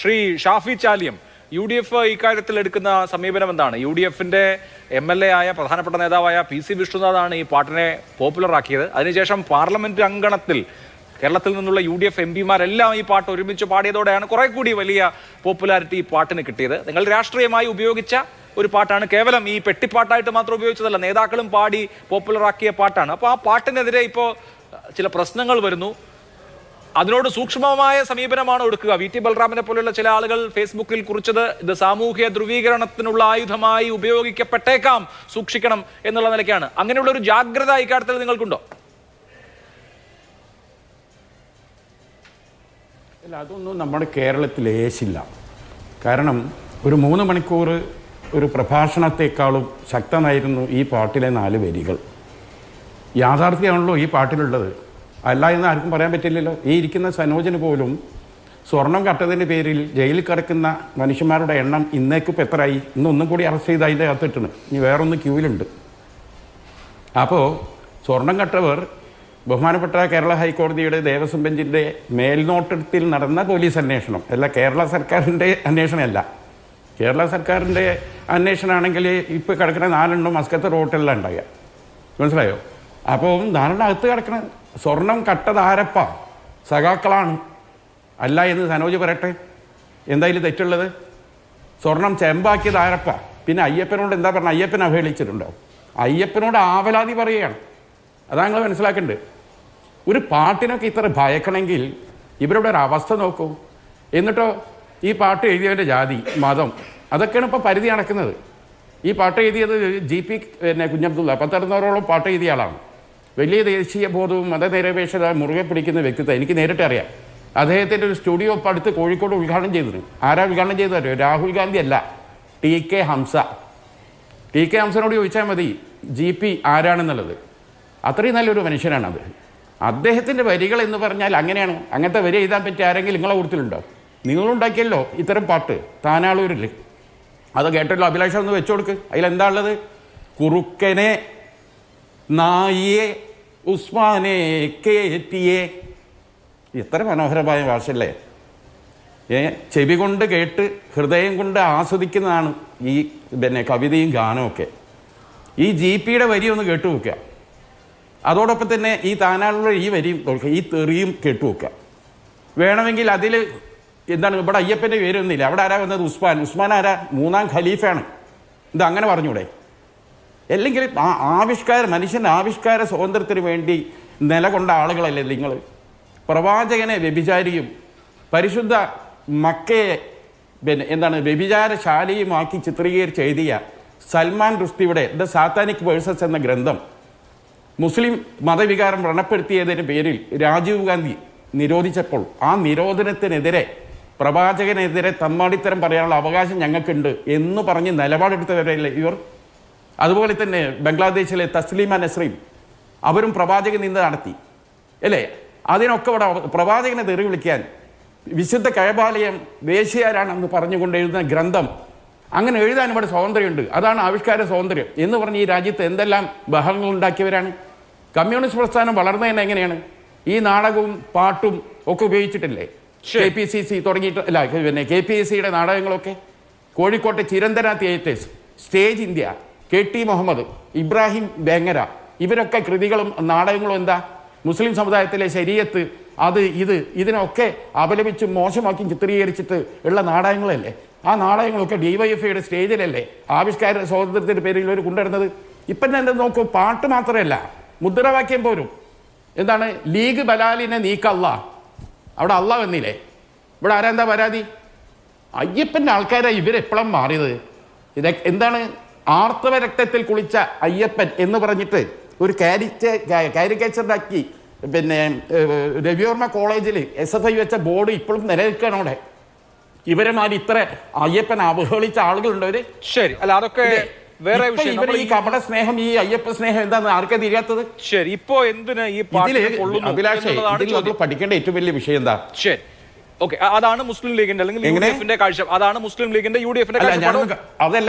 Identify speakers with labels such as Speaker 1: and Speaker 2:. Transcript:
Speaker 1: Shri Shafi Chaliyam, UDF ഇക്കാര്യത്തിൽ എടുക്കുന്ന സമീപനം എന്താണ്? UDFന്റെ MLA ആയ പ്രധാനപ്പെട്ട നേതാവായ PC വിഷ്ണുനാഥാണ് ഈ പാട്ടിനെ പോപ്പുലറാക്കിയത്. അതിനുശേഷം പാർലമെന്റ് അങ്കണത്തിൽ കേരളത്തിൽ നിന്നുള്ള UDF MPമാരെല്ലാം ഈ പാട്ട് ഒരുമിച്ച് പാടിയതോടെയാണ് കുറെ കൂടി വലിയ പോപ്പുലാരിറ്റി ഈ പാട്ടിന് കിട്ടിയത്. നിങ്ങൾ രാഷ്ട്രീയമായി ഉപയോഗിച്ച ഒരു പാട്ടാണ്, കേവലം ഈ പെട്ടിപ്പാട്ടായിട്ട് മാത്രം ഉപയോഗിച്ചതല്ല, നേതാക്കളും പാടി പോപ്പുലറാക്കിയ പാട്ടാണ്. അപ്പോൾ ആ പാട്ടിനെതിരെ ഇപ്പോൾ ചില പ്രശ്നങ്ങൾ വരുന്നു. അതിനോട് സൂക്ഷ്മമായ സമീപനമാണ് എടുക്കുക. VT ബൽറാമിനെ പോലെയുള്ള ചില ആളുകൾ ഫേസ്ബുക്കിൽ കുറിച്ചത് ഇത് സാമൂഹ്യ ധ്രുവീകരണത്തിനുള്ള ആയുധമായി ഉപയോഗിക്കപ്പെട്ടേക്കാം, സൂക്ഷിക്കണം എന്നുള്ള നിലയ്ക്കാണ്. അങ്ങനെയുള്ള ഒരു ജാഗ്രത ഇക്കാര്യത്തിൽ നിങ്ങൾക്കുണ്ടോ?
Speaker 2: അല്ല, അതൊന്നും നമ്മുടെ കേരളത്തിൽ ഏശില്ല. കാരണം ഒരു 3 മണിക്കൂർ ഒരു പ്രഭാഷണത്തെക്കാളും ശക്തമായിരുന്നു ഈ പാട്ടിലെ 4 വരികൾ. യാഥാർത്ഥ്യമാണല്ലോ ഈ പാട്ടിലുള്ളത്, അല്ല എന്ന് ആർക്കും പറയാൻ പറ്റില്ലല്ലോ. ഈ ഇരിക്കുന്ന സനോജിന് പോലും സ്വർണം കട്ടതിൻ്റെ പേരിൽ ജയിലിൽ കിടക്കുന്ന മനുഷ്യന്മാരുടെ എണ്ണം ഇന്നേക്കിപ്പോൾ എത്രയായി? ഇന്നൊന്നും കൂടി അറസ്റ്റ് ചെയ്ത് അതിൻ്റെ അകത്തിട്ടാണ്, ഇനി വേറൊന്ന് ക്യൂവിലുണ്ട്. അപ്പോൾ സ്വർണം കട്ടവർ ബഹുമാനപ്പെട്ട കേരള ഹൈക്കോടതിയുടെ ദേവസ്വം ബെഞ്ചിൻ്റെ മേൽനോട്ടത്തിൽ നടന്ന പോലീസ് അന്വേഷണം അല്ല, കേരള സർക്കാരിൻ്റെ അന്വേഷണമല്ല. കേരള സർക്കാരിൻ്റെ അന്വേഷണമാണെങ്കിൽ ഇപ്പോൾ കിടക്കുന്ന 4 എണ്ണം മസ്കത്ത് റോട്ടിലെല്ലാം ഉണ്ടാകുക, മനസ്സിലായോ? അപ്പോൾ 4 അകത്ത് കിടക്കണ സ്വർണം കട്ടത് ആരപ്പ? സഖാക്കളാണ്. അല്ല എന്ന് സനോജ് പറയട്ടെ, എന്തായാലും തെറ്റുള്ളത്? സ്വർണം ചെമ്പാക്കിയത് ആരപ്പ? പിന്നെ അയ്യപ്പനോട് എന്താ പറഞ്ഞത്? അയ്യപ്പൻ അവഹേളിച്ചിട്ടുണ്ടോ? അയ്യപ്പനോട് ആവലാതി പറയുകയാണ്. അതാണ് നിങ്ങൾ മനസ്സിലാക്കേണ്ടത്. ഒരു പാട്ടിനൊക്കെ ഇത്ര ഭയക്കണമെങ്കിൽ ഇവരുടെ ഒരു അവസ്ഥ നോക്കൂ. എന്നിട്ടോ ഈ പാട്ട് എഴുതിയവൻ്റെ ജാതി, മതം, അതൊക്കെയാണ് ഇപ്പോൾ പരിധി നടക്കുന്നത്. ഈ പാട്ട് എഴുതിയത് GP കുഞ്ഞബ്ദുള്ള, 16 പാട്ട് എഴുതിയ ആളാണ്. വലിയ ദേശീയ ബോധവും മതനിരപേക്ഷത മുറുകെ പിടിക്കുന്ന വ്യക്തിത്വം. എനിക്ക് നേരിട്ട് അറിയാം. അദ്ദേഹത്തിൻ്റെ ഒരു സ്റ്റുഡിയോ ഇപ്പോൾ അടുത്ത് കോഴിക്കോട് ഉദ്ഘാടനം ചെയ്തിരുന്നു. ആരാ ഉദ്ഘാടനം ചെയ്തത് അറിയോ? രാഹുൽ ഗാന്ധി അല്ല, TK ഹംസ. TK ഹംസനോട് ചോദിച്ചാൽ മതി GP ആരാണെന്നുള്ളത്. അത്രയും നല്ലൊരു മനുഷ്യനാണത്. അദ്ദേഹത്തിൻ്റെ വരികൾ എന്ന് പറഞ്ഞാൽ അങ്ങനെയാണ്. അങ്ങനത്തെ വരി എഴുതാൻ പറ്റിയ ആരെങ്കിലും നിങ്ങളെ കൂട്ടത്തിലുണ്ടോ? നിങ്ങളുണ്ടാക്കിയല്ലോ ഇത്തരം പാട്ട് താനാളൂരിൽ. അത് കേട്ടല്ലോ, അഭിലാഷം ഒന്ന് വെച്ചു കൊടുക്ക്. അതിലെന്താ ഉള്ളത്? കുറുക്കനെ, നായിയെ, ഉസ്മാനെ, കേറ്റിയെ. എത്ര മനോഹരമായ ഭാഷയല്ലേ! ചെവി കൊണ്ട് കേട്ട് ഹൃദയം കൊണ്ട് ആസ്വദിക്കുന്നതാണ് ഈ കവിതയും ഗാനമൊക്കെ. ഈ GPയുടെ വരി ഒന്ന് കേട്ടു നോക്കുക. അതോടൊപ്പം തന്നെ ഈ താനാളുള്ള ഈ വരിയും ഈ തെറിയും കേട്ടു നോക്കുക. വേണമെങ്കിൽ അതിൽ എന്താണ്, ഇവിടെ അയ്യപ്പൻ്റെ പേരൊന്നുമില്ല. അവിടെ ആരാ വന്നത്? ഉസ്മാൻ ആരാ? 3ാം ഖലീഫയാണ്. ഇത് അങ്ങനെ പറഞ്ഞൂടെ? അല്ലെങ്കിൽ മനുഷ്യൻ്റെ ആവിഷ്കാര സ്വാതന്ത്ര്യത്തിന് വേണ്ടി നിലകൊണ്ട ആളുകളല്ലേ നിങ്ങൾ? പ്രവാചകനെ വ്യഭിചാരിയും പരിശുദ്ധ മക്കയെ വ്യഭിചാരശാലയുമാക്കി ചിത്രീകരിച്ച് എഴുതിയ സൽമാൻ റുഷ്ദിയുടെ ദ സാത്താനിക് വേഴ്സസ് എന്ന ഗ്രന്ഥം മുസ്ലിം മതവികാരം വ്രണപ്പെടുത്തിയതിൻ്റെ പേരിൽ രാജീവ് ഗാന്ധി നിരോധിച്ചപ്പോൾ ആ നിരോധനത്തിനെതിരെ, പ്രവാചകനെതിരെ തമ്മാടിത്തരം പറയാനുള്ള അവകാശം ഞങ്ങൾക്കുണ്ട് എന്ന് പറഞ്ഞ് നിലപാടെടുത്തവരല്ലേ ഇവർ. അതുപോലെ തന്നെ ബംഗ്ലാദേശിലെ തസ്ലീമ നസ്രീൻ, അവരും പ്രവാചകൻ നിന്ന് നടത്തി അല്ലേ? അതിനൊക്കെ ഇവിടെ പ്രവാചകനെ തെറി വിളിക്കാൻ വിശുദ്ധ കഅബാലയം വേശ്യാരാണെന്ന് പറഞ്ഞുകൊണ്ട് എഴുതുന്ന ഗ്രന്ഥം, അങ്ങനെ എഴുതാൻ ഇവിടെ സ്വാതന്ത്ര്യമുണ്ട്. അതാണ് ആവിഷ്കാര സ്വാതന്ത്ര്യം എന്ന് പറഞ്ഞ് ഈ രാജ്യത്ത് എന്തെല്ലാം ബഹളങ്ങൾ ഉണ്ടാക്കിയവരാണ്. കമ്മ്യൂണിസ്റ്റ് പ്രസ്ഥാനം വളർന്നതന്നെ എങ്ങനെയാണ്? ഈ നാടകവും പാട്ടും ഒക്കെ ഉപയോഗിച്ചിട്ടില്ലേ? KPCC തുടങ്ങിയിട്ട് അല്ല, KPSCയുടെ നാടകങ്ങളൊക്കെ, കോഴിക്കോട്ടെ Chiranthana theatres, stage India, KT Muhammad, Ibrahim Vengara, ഇവരൊക്കെ കൃതികളും നാടകങ്ങളും എന്താ? മുസ്ലിം സമുദായത്തിലെ ശരീഅത്ത്, അത് ഇതിനൊക്കെ അപലപിച്ചും മോശമാക്കിയും ചിത്രീകരിച്ചിട്ട് ഉള്ള നാടകങ്ങളല്ലേ? ആ നാടകങ്ങളൊക്കെ DYFIയുടെ സ്റ്റേജിലല്ലേ ആവിഷ്കാര സ്വാതന്ത്ര്യത്തിൻ്റെ പേരിൽ ഇവർ കൊണ്ടുവരുന്നത്? ഇപ്പം എന്താ നോക്കൂ, പാട്ട് മാത്രമല്ല, മുദ്രാവാക്യം പോലും എന്താണ്? ലീഗ് ബലാലിനെ നീക്കല്ല. അവിടെ അള്ളാഹ് വന്നില്ലേ? ഇവിടെ ആരാ എന്താ പരാതി? അയ്യപ്പൻ്റെ ആൾക്കാരാണ് ഇവരെപ്പോഴും മാറിയത്. എന്താണ്? ആർത്തവ രക്തത്തിൽ കുളിച്ച അയ്യപ്പൻ എന്ന് പറഞ്ഞിട്ട് ഒരു കാരിക്കേച്ചറിനാക്കി രവിവർമ്മ കോളേജിൽ SFI വെച്ച ബോർഡ് ഇപ്പോഴും നിലനിൽക്കുകയാണ് അവിടെ. ഇവരെമാരി ഇത്ര അയ്യപ്പൻ അവഹേളിച്ച ആളുകളുണ്ടവര്.
Speaker 1: ശരി, അല്ല അതൊക്കെ വേറെ വിഷയം.
Speaker 2: ഈ കപട സ്നേഹം, ഈ അയ്യപ്പ സ്നേഹം എന്താന്ന് ആർക്കാ തിരിയാത്തത്?
Speaker 1: ശരി, ഇപ്പോ എന്തിന് ഈ
Speaker 2: അഭിലാഷ് പഠിക്കേണ്ട ഏറ്റവും വലിയ വിഷയം എന്താ?
Speaker 1: ശരി, ഓക്കെ, അതാണ് മുസ്ലിം ലീഗിന്റെ അല്ലെങ്കിൽ UDFന്റെ കാഴ്ച. അതാണ് മുസ്ലിം ലീഗിന്റെ UDFന്റെ കാഴ്ച.
Speaker 2: അതല്ല